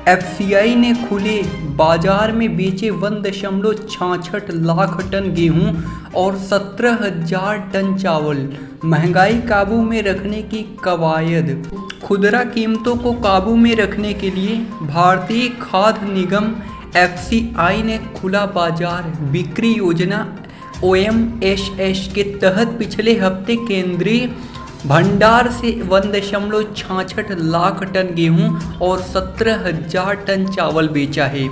FCI ने खुले बाजार में बेचे 1.66 लाख टन गेहूं और 17,000 टन चावल। महंगाई काबू में रखने की कवायद। खुदरा कीमतों को काबू में रखने के लिए भारतीय खाद्य निगम एफसीआई ने खुला बाजार बिक्री योजना OMSS के तहत पिछले हफ्ते केंद्रीय भंडार से 1.66 लाख टन गेहूं और 17,000 टन चावल बेचा है।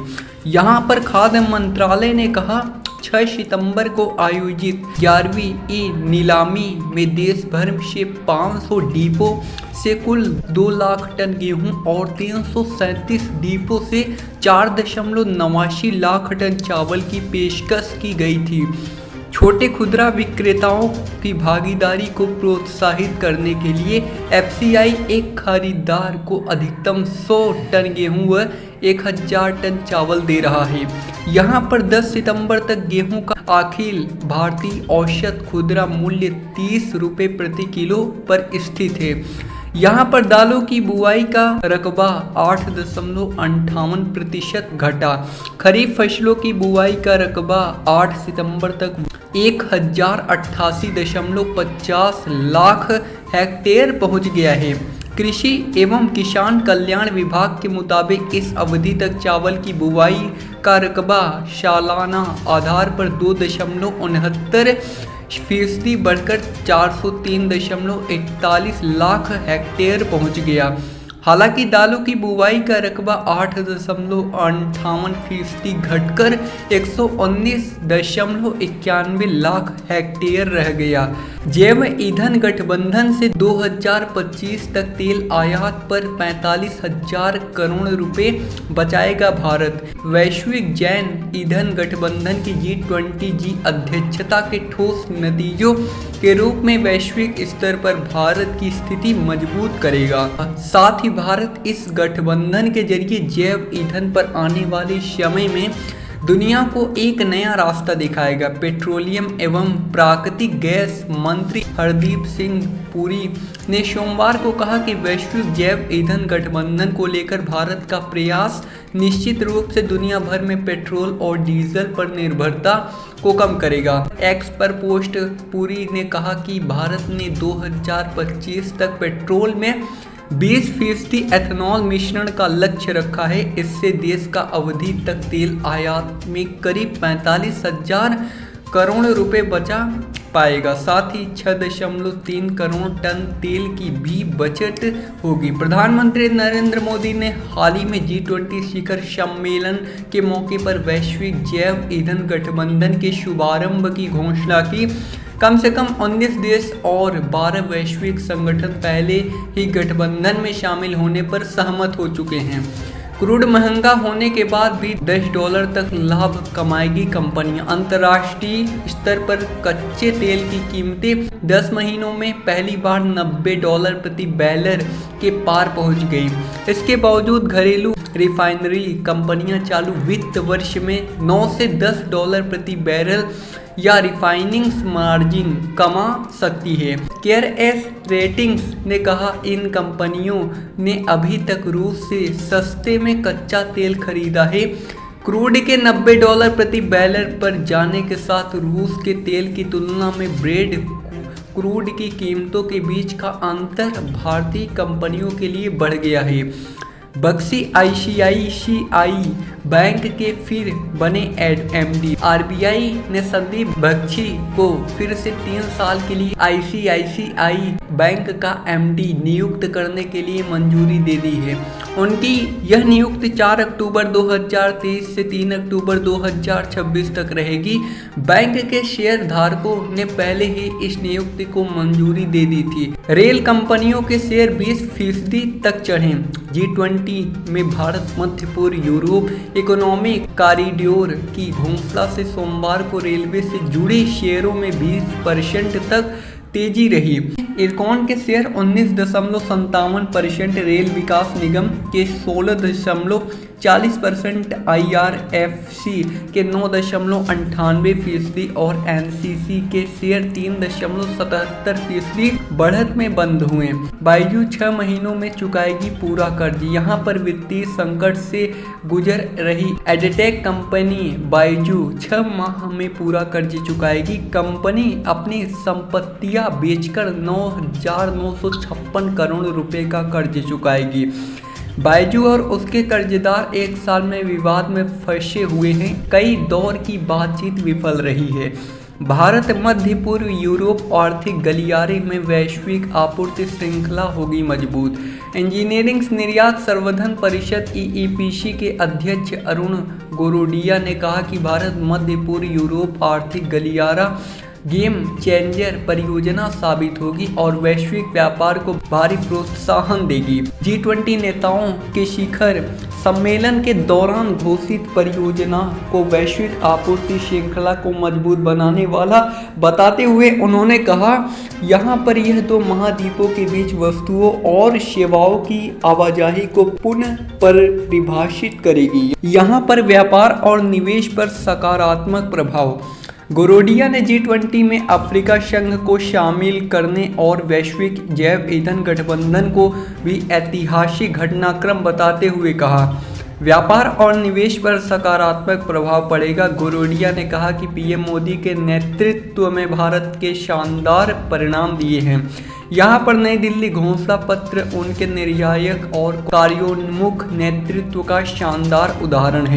यहां पर खाद्य मंत्रालय ने कहा 6 सितंबर को आयोजित 11वीं नीलामी में देश भर से 500 डिपो से कुल 2 लाख टन गेहूं और 337 डिपो से 4.89 लाख टन चावल की पेशकश की गई थी। छोटे खुदरा विक्रेताओं की भागीदारी को प्रोत्साहित करने के लिए एफसीआई एक खरीदार को अधिकतम 100 टन गेहूं व 1,000 टन चावल दे रहा है। यहां पर 10 सितंबर तक गेहूं का अखिल भारतीय औसत खुदरा मूल्य 30 रुपये प्रति किलो पर स्थित है। यहाँ पर दालों की बुआई का रकबा 8.58% घटा। खरीफ फसलों की बुआई का रकबा 8 सितंबर तक 1,088.50 लाख हेक्टेयर पहुँच गया है। कृषि एवं किसान कल्याण विभाग के मुताबिक इस अवधि तक चावल की बुआई का रकबा सालाना आधार पर 2.69% बढ़कर 403.41 लाख हेक्टेयर पहुंच गया। हालांकि दालों की बुवाई का रकबा 8.58% घटकर 119.91 लाख हेक्टेयर रह गया। जैव ईंधन गठबंधन से 2025 तक तेल आयात पर 45,000 करोड़ रुपए बचाएगा भारत। वैश्विक जैव ईंधन गठबंधन की G20 अध्यक्षता के ठोस नतीजों के रूप में वैश्विक स्तर पर भारत की स्थिति मजबूत करेगा। साथ ही भारत इस गठबंधन के जरिए जैव ईंधन पर आने वाले समय में दुनिया को एक नया रास्ता दिखाएगा। पेट्रोलियम एवं प्राकृतिक गैस मंत्री हरदीप सिंह पुरी ने सोमवार को कहा कि वैश्विक जैव ईंधन गठबंधन को लेकर भारत का प्रयास निश्चित रूप से दुनिया भर में पेट्रोल और डीजल पर निर्भरता को कम करेगा। एक्स पर पोस्ट पुरी ने कहा कि भारत ने 2025 तक पेट्रोल में 20% एथेनॉल मिश्रण का लक्ष्य रखा है। इससे देश का अवधि तक तेल आयात में करीब 45,000 करोड़ रुपए बचा पाएगा। साथ ही 6.3 करोड़ टन तेल की भी बचत होगी। प्रधानमंत्री नरेंद्र मोदी ने हाल ही में G20 शिखर सम्मेलन के मौके पर वैश्विक जैव ईंधन गठबंधन के शुभारंभ की घोषणा की। कम से कम 19 देश और 12 वैश्विक संगठन पहले ही गठबंधन में शामिल होने पर सहमत हो चुके हैं। क्रूड महंगा होने के बाद भी $10 तक लाभ कमाएगी कंपनियां। अंतर्राष्ट्रीय स्तर पर कच्चे तेल की कीमतें 10 महीनों में पहली बार $90 प्रति बैरल के पार पहुंच गई। इसके बावजूद घरेलू रिफाइनरी कंपनियां चालू वित्त वर्ष में $9 से $10 प्रति बैरल या रिफाइनिंग मार्जिन कमा सकती है। केयरएस रेटिंग्स ने कहा इन कंपनियों ने अभी तक रूस से सस्ते में कच्चा तेल खरीदा है। क्रूड के $90 प्रति बैरल पर जाने के साथ रूस के तेल की तुलना में ब्रेड क्रूड की कीमतों के बीच का अंतर भारतीय कंपनियों के लिए बढ़ गया है। बक्सी ICICI बैंक के फिर बने MD। RBI ने संदीप बख्शी को फिर से 3 साल के लिए ICICI बैंक का MD नियुक्त करने के लिए मंजूरी दे दी है। उनकी यह नियुक्ति 4 अक्टूबर 2023 से 3 अक्टूबर 2026 तक रहेगी। बैंक के शेयर धारकों ने पहले ही इस नियुक्ति को मंजूरी दे दी थी। रेल कंपनियों के शेयर 20% तक चढ़े। G20 में भारत मध्य पूर्व यूरोप इकोनॉमिक कॉरिडोर की घोषणा से सोमवार को रेलवे से जुड़े शेयरों में 20% तक तेजी रही। इरकॉन के शेयर 19.57%, रेल विकास निगम के 16.40%, IRFC के 9.98% और NCC के शेयर 3.77% बढ़त में बंद हुए। बायजू 6 महीनों में चुकाएगी पूरा कर्ज। यहाँ पर वित्तीय संकट से गुजर रही एडटेक कंपनी बायजू 6 माह में पूरा कर्ज चुकाएगी। कंपनी अपनी संपत्तियां बेचकर 9,956 करोड़ रुपए का कर्ज चुकाएगी। बायजू और उसके कर्जदार एक साल में विवाद में फंसे हुए हैं। कई दौर की बातचीत विफल रही है। भारत, मध्य पूर्व, यूरोप आर्थिक गलियारे में वैश्विक आपूर्ति श्रृंखला होगी मजबूत। इंजीनियरिंग निर्यात संवर्धन परिषद EEPC के अध्यक्ष अरुण गोरोडिया ने कहा कि भारत, मध्य पूर्व, यूरोप आर्थिक गलियारा गेम चेंजर परियोजना साबित होगी और वैश्विक व्यापार को भारी प्रोत्साहन देगी। G20 नेताओं के शिखर सम्मेलन के दौरान घोषित परियोजना को वैश्विक आपूर्ति श्रृंखला को मजबूत बनाने वाला बताते हुए उन्होंने कहा, यहाँ पर यह 2 महाद्वीपों के बीच वस्तुओं और सेवाओं की आवाजाही को पुनः परिभाषित करेगी। यहाँ पर व्यापार और निवेश पर सकारात्मक प्रभाव। गोरोडिया ने G20 में अफ्रीका संघ को शामिल करने और वैश्विक जैव ईंधन गठबंधन को भी ऐतिहासिक घटनाक्रम बताते हुए कहा, व्यापार और निवेश पर सकारात्मक प्रभाव पड़ेगा। गोरोडिया ने कहा कि PM मोदी के नेतृत्व में भारत के शानदार परिणाम दिए हैं। यहाँ पर नई दिल्ली घोषणा पत्र उनके निर्णायक और कार्योन्मुख नेतृत्व का शानदार उदाहरण है।